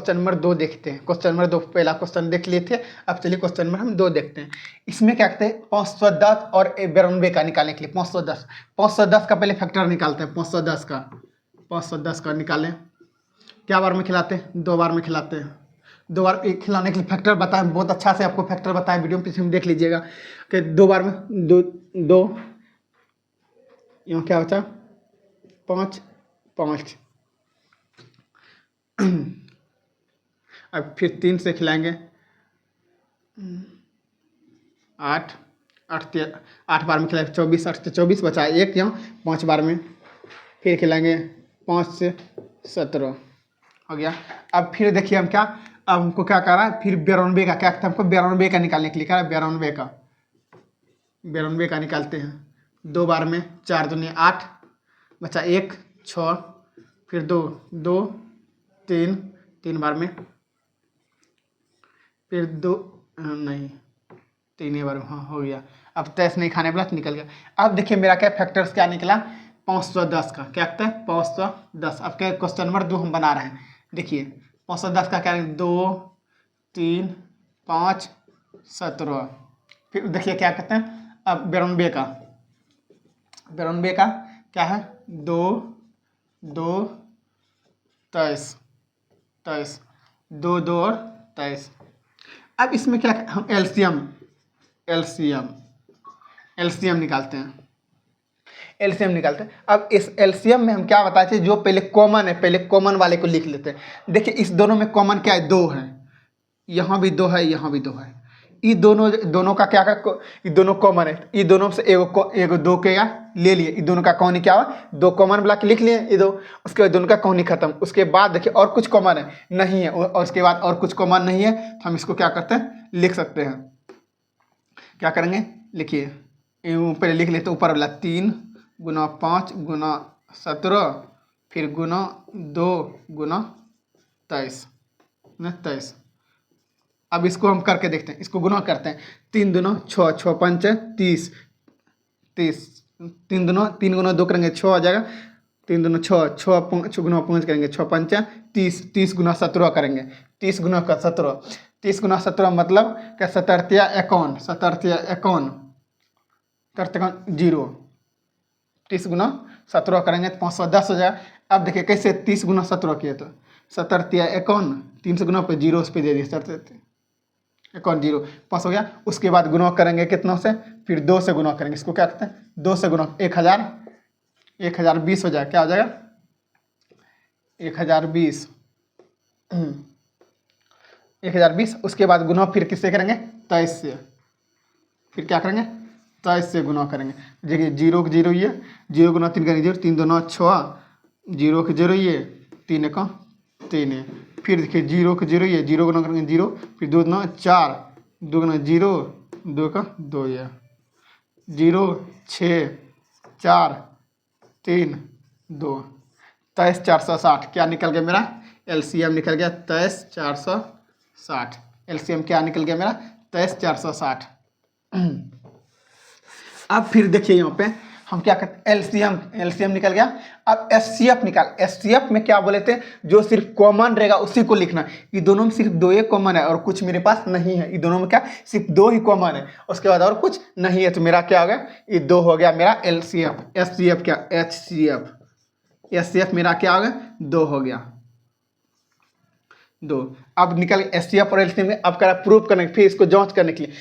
Question number 2 देखते हैं। Question number 2 पहला क्वेश्चन देख लिए थे, अब चलिए क्वेश्चन नंबर हम 2 देखते हैं। इसमें क्या कहते हैं 510 और 92 का निकालने के लिए 510 का पहले फैक्टर निकालते हैं। 510 का निकालें। क्या बार में खिलाते हैं? 2 बार में खिलाते हैं। 2 बार एक खिलाने के लिए फैक्टर बताएं, बहुत अच्छा से आपको फैक्टर बताएं, वीडियो में पीछे में देख लीजिएगा कि 2 बार में 2 यहाँ क्या बचा 5 अब फिर 3 से खिलाएंगे 8 बार में खिलाएंगे 24, 8 से 24 बचा 1, यहाँ 5 बार में फिर खिलाएंगे 5 से 17 हो गया। अब फिर देखिए हम क्या, अब हमको क्या कर रहा है, फिर 92 का क्या कहते हैं, हमको 92 का निकालने के लिए क्या है, 92 का निकालते हैं। 2 बार में 4 दूनी 8 बचा 1 6 फिर 2 3 बार में फिर 2 नहीं 3 बार में, हाँ हो गया। अब 23 नहीं खाने वाला तो निकल गया। अब देखिए मेरा क्या फैक्टर्स क्या निकला 510 का, क्या कहते हैं 510। अब क्या क्वेश्चन नंबर 2 हम बना रहे हैं। देखिए 510 का क्या 2 3 5 17। फिर देखिए क्या कहते हैं अब 92 का क्या है 2 23 2 और 23। अब इसमें क्या हम एलसीएम निकालते हैं। अब इस एलसीएम में हम क्या बताते हैं, जो पहले कॉमन है, पहले कॉमन वाले को लिख लेते हैं। देखिए इस दोनों में कॉमन क्या है 2 है, यहाँ भी 2 है, यहाँ भी 2 है। ये दोनों का क्या ये दोनों कॉमन है, ये दोनों से एगो 2 के ले लिए, ये दोनों का कौन क्या हुआ 2 कॉमन ब्लॉक लिख लिए ये 2। उसके बाद दोनों का कौन खत्म। उसके बाद देखिए और कुछ कॉमन है नहीं है, और उसके बाद और कुछ कॉमन नहीं है तो हम इसको क्या करते हैं लिख सकते हैं। क्या करेंगे लिखिए पहले लिख लेते ऊपर वाला 3 गुना 5 गुना 17 फिर गुना 2 गुना 23। अब इसको हम करके देखते हैं, इसको गुना करते हैं। 3 दूना 6 6 5 30 3 गुना 2 करेंगे 6 आ जाएगा। 3 दूना 6 गुना 5 करेंगे 6 5 30 गुना 17 करेंगे। 30 गुना 17 मतलब क्या 17 51 0। 30 गुना 17 करेंगे तो 510 हो जाएगा। अब देखिए कैसे 30 गुना 17 किए तो 17 51 3 से गुना पे 0 उस पर दे दिए 51 0 5 हो गया। उसके बाद गुना करेंगे कितनों से, फिर 2 से गुना करेंगे। इसको क्या कहते हैं 2 से गुना 1020 हो जाएगा। क्या हो जाएगा 1020। उसके बाद गुना फिर किससे करेंगे 23 से। फिर क्या करेंगे 23 से गुना करेंगे। देखिए 0 के 0 ये 0 गुना 3 करेंगे 0 3 2 9 6 0 के 0 ये 3 1 3 है। फिर देखिए 0 के 0 ये 0 गुना करेंगे 0 फिर 2 9 4 2 गुना 0 2 का 2 ये 0 6 4 3 2 23 460। क्या निकल गया मेरा एलसीएम निकल गया 23 460। एलसीएम क्या निकल गया मेरा 23 460। अब फिर देखिए यहाँ पे हम क्या करते हैं एलसीएम निकल गया। अब एचसीएफ में क्या बोले थे, जो सिर्फ कॉमन रहेगा उसी को लिखना। ये दोनों में सिर्फ 2 ही कॉमन है और कुछ मेरे पास नहीं है। ये दोनों में क्या सिर्फ 2 ही कॉमन है, उसके बाद और कुछ नहीं है। तो मेरा क्या हो गया ये 2 हो गया मेरा एलसीएफ। एचसीएफ मेरा क्या हो गया 2 हो गया 2। अब निकल एचसीएफ और एलसीएम में अब क्या प्रूफ करने फिर इसको जांच करने के लिए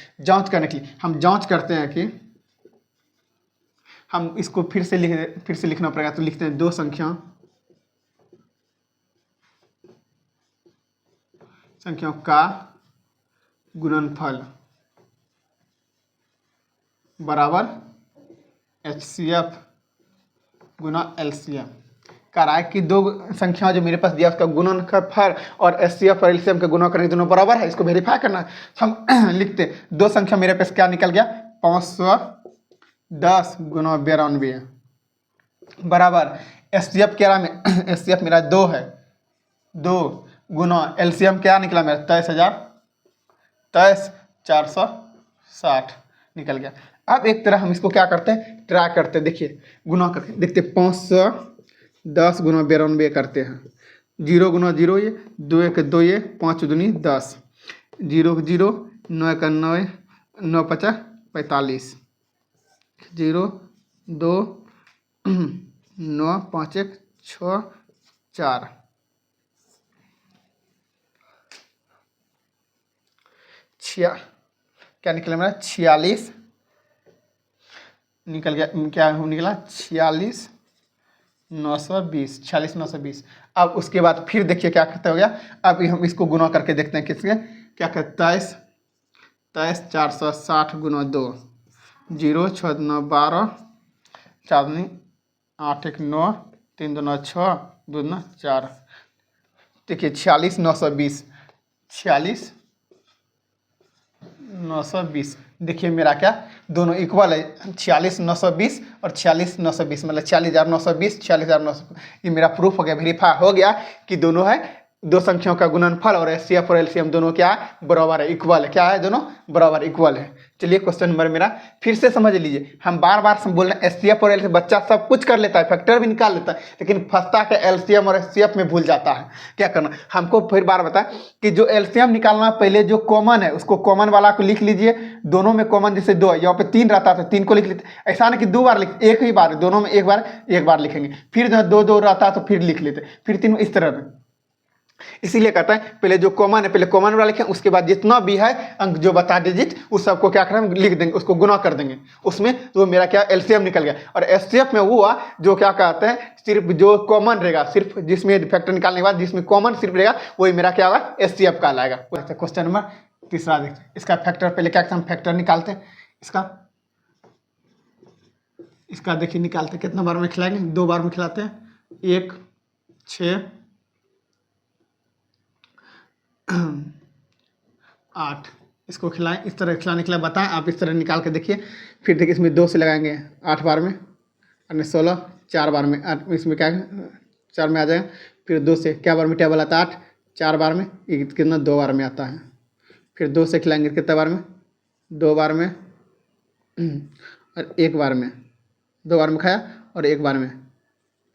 हम जांच करते हैं कि हम इसको फिर से लिखना पड़ेगा। तो लिखते हैं 2 संख्याओं का गुणनफल बराबर एचसीएफ गुना एलसीएम। कह रहा है कि 2 संख्या जो मेरे पास दिया उसका गुणनफल और एचसीएफ और एलसीएम का गुणा करने दोनों बराबर है। इसको वेरीफाई करना है। हम लिखते 2 संख्या मेरे पास क्या निकल गया 510 गुना 92 बराबर एचसीएफ क्या में एचसीएफ मेरा 2 है 2 गुना एलसीएम क्या निकला मेरा 23 460 निकल गया। अब एक तरह हम इसको क्या करते हैं ट्राई करते हैं। देखिए गुना करके देखते 510 गुना 92 करते हैं जीरो गुना जीरो ये, दो एक दो ये, पाँच दूनी 10, जीरो जीरो, नौ एक नौ, नौ पचास 45, जीरो दो नौ, पाँच एक 6 4, क्या निकला मेरा 46 निकल गया, क्या निकला 46 920, 46 920। अब उसके बाद फिर देखिए क्या करते हो गया, अब हम इसको गुना करके देखते हैं किसके, क्या करते 23 23 460 गुना 2, जीरो 6 9 12, 4 दूनी 8 1 9, 3 2 9 6, 2 2 4। देखिए 46 920, 46 920। देखिए मेरा क्या दोनों इक्वल है, 46 920 और 46 920, मतलब 40,920 46,900। ये मेरा प्रूफ हो गया, वेरीफाई हो गया कि दोनों है दो संख्याओं का गुणनफल और एचसीएफ और एलसीएम दोनों क्या है बराबर है, इक्वल है। क्या है दोनों बराबर इक्वल है। चलिए क्वेश्चन नंबर मेरा फिर से समझ लीजिए। हम बार बार बोल रहे हैं एचसीएफ और एलसीएम, बच्चा सब कुछ कर लेता है, फैक्टर भी निकाल लेता है, लेकिन फंसता के एलसीएम और एचसीएफ में भूल जाता है। क्या करना हमको फिर बार बताएं कि जो एलसीएम निकालना, पहले जो कॉमन है उसको कॉमन वाला को लिख लीजिए, दोनों में कॉमन जैसे दो है, यहाँ पे 3 रहता है तो 3 को लिख लेते। ऐसा नहीं कि 2 बार लिख, एक ही बार, दोनों में एक बार लिखेंगे। फिर जो 2 2 रहता है तो फिर लिख लेते, फिर 3 इस तरह। इसीलिए कहता है पहले जो कॉमन है पहले कॉमन वाला लिखें, उसके बाद जितना भी है अंक जो बता डिजिट उस सबको क्या करें लिख देंगे, उसको गुना कर देंगे उसमें, तो मेरा क्या एलसीएम निकल गया। और एचसीएफ में वो हुआ जो क्या कहते हैं सिर्फ जो कॉमन रहेगा, सिर्फ जिसमें फैक्टर निकालने के बाद जिसमें कॉमन सिर्फ रहेगा वही मेरा क्या होगा एचसीएफ कहलाएगा। क्वेश्चन नंबर तीसरा देखते हैं। इसका फैक्टर पहले क्या हम फैक्टर निकालते हैं, इसका देखिए निकालते हैं। कितना बार में खिलाएंगे, 2 बार में खिलाते हैं, 1 6 8। इसको खिलाएं, इस तरह खिलाने के लिए बताएं, आप इस तरह निकाल के देखिए। फिर देखिए इसमें 2 से लगाएंगे 8 बार में, और 16 4 बार में, इसमें क्या 4 में आ जाएगा। फिर 2 से क्या बार में टेबल आता है 8, 4 बार में, ये कितना 2 बार में आता है। फिर 2 से खिलाएंगे कितने बार में, 2 बार में और 1 बार में, 2 बार में खाया और 1 बार में,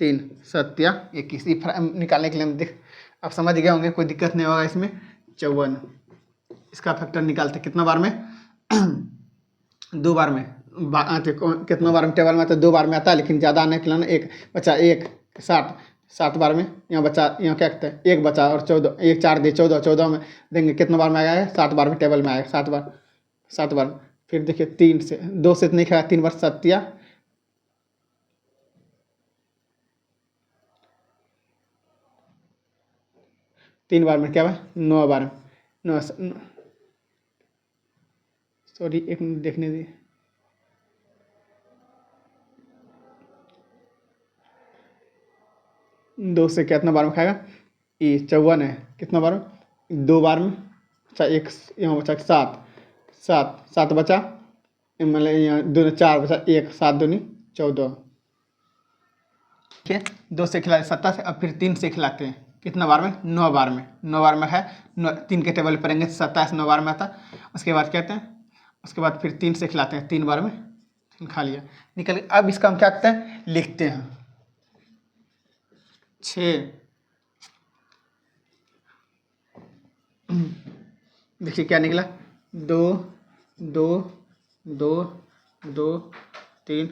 3 7 21। निकालने के लिए हम आप समझ गए होंगे, कोई दिक्कत नहीं होगा इसमें। 54 इसका फैक्टर निकालते कितना बार में 2 बार में, कितना बार में टेबल में आता है 2 बार में आता है, लेकिन ज़्यादा आने के लिए ना एक बचा 1 7 बार में, यहाँ बचा, यहाँ क्या कहते हैं 1 बचा और 14, 1 4 दे 14, 14 में देंगे कितना बार में आएगा 7 बार में टेबल में आएगा 7 बार। फिर देखिए 3 से 2 से नहीं खाया, 3 बार 7 3 बार में क्या हुआ 9 बार में, 9 सॉरी एक मिनट देखने दीजिए, 2 से कितना बार में खाएगा, ये 54 है, कितना बार में 2 बार में, अच्छा 1 यहाँ बचा 7 बचा, मतलब यहाँ 2 4 बचा, 1 7 दूनी 14। ठीक है 2 से खिलाते 27 से, अब फिर 3 से खिलाते हैं कितना बार में 9 बार में, 9 बार में है 3 के टेबल पर रहेंगे 27 9 बार में आता। उसके बाद कहते हैं, उसके बाद फिर 3 से खिलाते हैं, 3 बार में 3 खा लिया निकल। अब इसका हम क्या करते हैं लिखते हैं 6। देखिए क्या निकला 2 2 2 2 3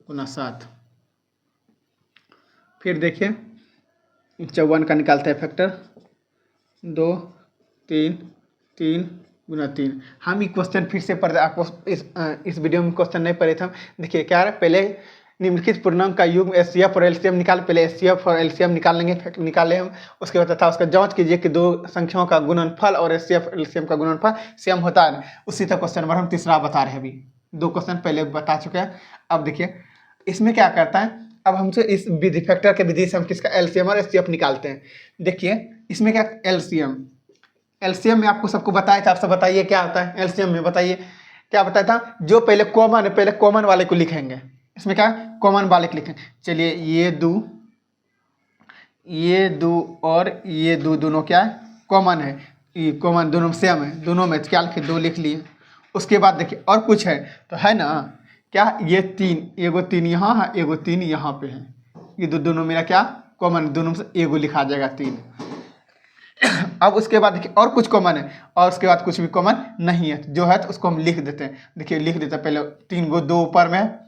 गुना 7। फिर देखिए 54 का निकालते हैं फैक्टर, 2 3 3 गुना 3। हम ये क्वेश्चन फिर से पढ़ते, आपको इस वीडियो में क्वेश्चन नहीं पढ़े थे हम। देखिए क्या है पहले निम्नलिखित पूर्णांक का युग्म एचसीएफ और एलसीएम निकाल, पहले एचसीएफ और एलसीएम निकाल लेंगे, निकाले हम। उसके बाद तथा उसका जांच कीजिए कि 2 संख्याओं का गुणनफल और एचसीएफ एलसीएम का गुणनफल सेम होता है। उसी तरह क्वेश्चन नंबर हम तीसरा बता रहे हैं। अभी 2 क्वेश्चन पहले बता चुके हैं। अब देखिए इसमें क्या करता है, अब हमसे इस विधि फैक्टर के विधि से हम किसका एलसीएम और एचसीएफ निकालते हैं। देखिए इसमें क्या एलसीएम में आपको सबको बताया था, आप सब बताइए क्या होता है एलसीएम में, बताइए क्या बताया था। जो पहले कॉमन है पहले कॉमन वाले को लिखेंगे, इसमें क्या कॉमन वाले को लिखेंगे। चलिए ये दो और ये दो दोनों क्या है कॉमन है, ये कॉमन दोनों सेम है, दोनों में क्या लिखे 2 लिख लिए। उसके बाद देखिए और कुछ है तो है ना क्या, ये 3 एगो 3 यहाँ है एगो 3 यहाँ पे है, ये दोनों मेरा क्या कॉमन, दोनों में से एगो लिखा जाएगा 3। अब उसके बाद देखिए और कुछ कॉमन है, और उसके बाद कुछ भी कॉमन नहीं है, जो है तो उसको हम लिख देते हैं। देखिए लिख देते हैं, पहले 3 गो 2 ऊपर में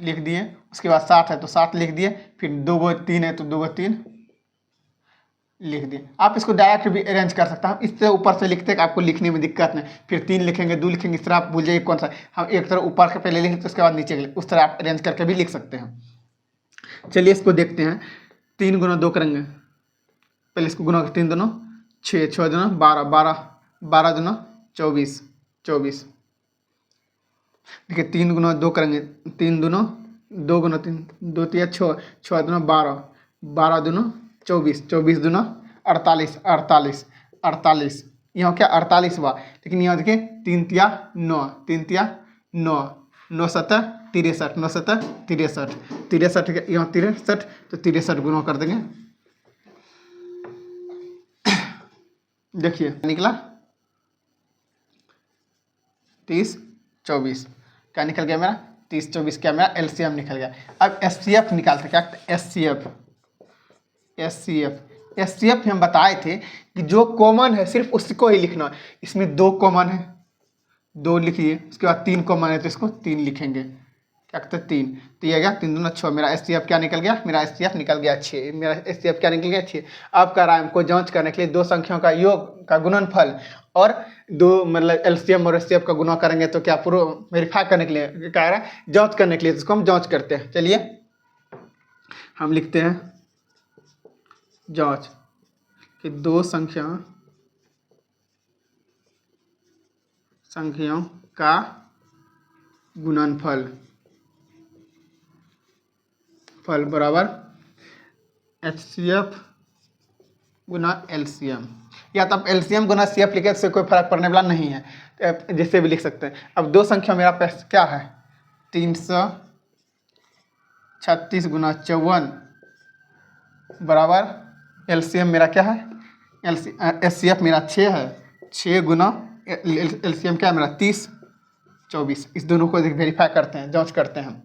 लिख दिए, उसके बाद 7 है तो 7 लिख दिए, फिर 2 गो 3 है तो 2 गो 3 लिख दिए। आप इसको डायरेक्ट भी अरेंज कर सकते हैं, हम इससे ऊपर से लिखते हैं कि आपको लिखने में दिक्कत नहीं, फिर 3 लिखेंगे 2 लिखेंगे, इस तरह आप भूल जाइए कौन सा। हम एक तरह ऊपर के पहले लिखते उसके बाद नीचे उस तरह आप अरेंज करके भी लिख सकते हैं। चलिए इसको देखते हैं। 3 गुना 2 करेंगे, पहले इसको गुना 3 दोनों 6, 6 दोनों 12, 12, 12 दोनों 24, 24। देखिए 3 गुना 2 करेंगे, 3 दोनों 2 गुना 3, 2 3 6, 6 दोनों 12, 12 दोनों 24, 24 दोनों 48, 48, 48। यहाँ क्या 48 हुआ, लेकिन यहाँ देखिए 3 तिया 9, 3 तिया 9, 9 7 63, 9 7 63, 63 यहाँ 63 तो 63 गुना कर देंगे। देखिए निकला 30 24, क्या निकल गया मेरा 30 24, क्या मेरा एलसीएम निकल गया। अब एचसीएफ निकालते, क्या एचसीएफ, एचसीएफ हम बताए थे कि जो कॉमन है सिर्फ उसको ही लिखना है। इसमें 2 कॉमन है, 2 लिखिए, उसके बाद 3 कॉमन है तो इसको 3 लिखेंगे, क्या कहते हैं 3, तो ये गया 3 दूना 6। मेरा एचसीएफ क्या निकल गया, मेरा एचसीएफ निकल गया 6, मेरा एचसीएफ क्या निकल गया 6। अब कह रहा है हमको जांच करने के लिए 2 संख्याओं का योग का गुणनफल और 2 मतलब एलसीएम और एचसीएफ का गुना करेंगे तो क्या प्रूव वेरीफाई करने के लिए कह रहा है, जांच करने के लिए, इसको हम जांच करते हैं। चलिए हम लिखते हैं जांच कि 2 संख्याओं का गुणनफल बराबर एचसीएफ गुना एलसीएम, या तो आप एलसीएम गुना सीएफ लिखे से कोई फर्क पड़ने वाला नहीं है, जिससे भी लिख सकते हैं। अब 2 संख्या मेरा पास क्या है 336 गुना 54 बराबर एलसीएम मेरा क्या है, एचसीएफ मेरा 6 है, 6 गुना एलसीएम क्या है मेरा 30 24। इस दोनों को वेरीफाई करते हैं, जांच करते हैं हम।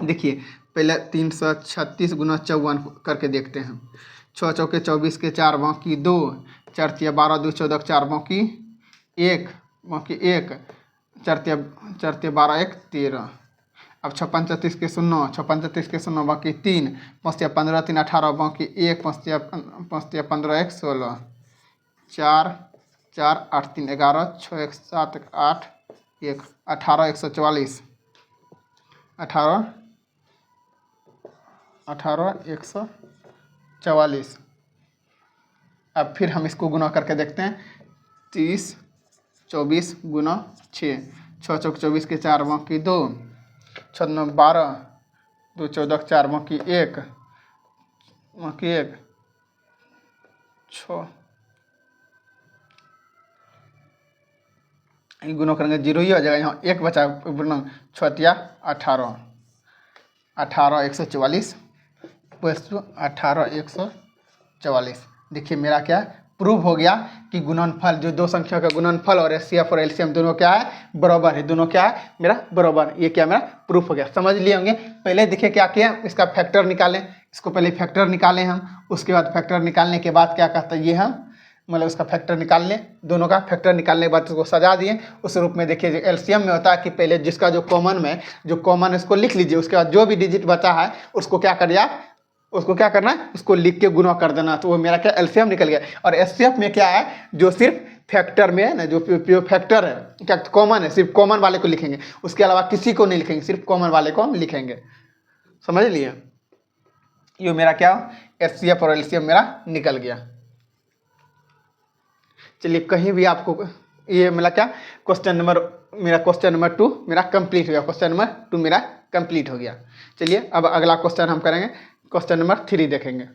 देखिए पहले 336 गुना 54 करके देखते हैं। 6 चौके 24 के 4 बाकी 2, 4 तिया 12, 2 14 4 बाकी 1, 4 तिया 12 1 13। अब 6 5 34 के 0, 6 5 34 के 0 बाकी 3, 5 तिया 15 3 18 बाकी 1, 5 तिया 15 1 16, 4 4 8 3 11, 6 1 7 8 1 18 144, 18 144। अब फिर हम इसको गुना करके देखते हैं। 30 24 गुना 6, 6 चौक 24 के 4 बाकी 2, 6 9 12, 2 14 4 बाकी 1 6 गुना करेंगे 0 ही हो जाएगा, यहाँ 1 बचा गुना 6 तिया 18, 144 18 144। देखिए मेरा क्या प्रूव हो गया कि गुणनफल जो 2 संख्या का गुणनफल और एचसीएफ और एलसीएम दोनों क्या है बराबर है, दोनों क्या है मेरा बराबर। ये क्या मेरा प्रूफ हो गया, समझ लिए होंगे। पहले देखिए क्या किया, इसका फैक्टर निकालें, इसको पहले फैक्टर निकालें हम, उसके बाद फैक्टर निकालने के बाद क्या कहता है ये हम मतलब उसका फैक्टर निकाल लें, दोनों का फैक्टर निकालने के बाद उसको सजा दिए उस रूप में। देखिए एलसीएम में होता है कि पहले जिसका जो कॉमन में जो कॉमन इसको लिख लीजिए, उसके बाद जो भी डिजिट बचा है उसको क्या करिए, उसको क्या करना है उसको लिख के गुना कर देना, तो वो मेरा क्या एलसीएम निकल गया। और एचसीएफ में क्या है जो सिर्फ फैक्टर में है ना, जो फैक्टर है क्या कॉमन है, सिर्फ कॉमन वाले को लिखेंगे, उसके अलावा किसी को नहीं लिखेंगे, सिर्फ कॉमन वाले को हम लिखेंगे। समझ लिए, ये मेरा क्या एचसीएफ और एलसीएम मेरा निकल गया। चलिए कहीं भी आपको ये मिला क्या क्वेश्चन नंबर 2 मेरा कंप्लीट हो गया, क्वेश्चन नंबर 2 मेरा कंप्लीट हो गया। चलिए अब अगला क्वेश्चन हम करेंगे, क्वेश्चन नंबर 3 देखेंगे।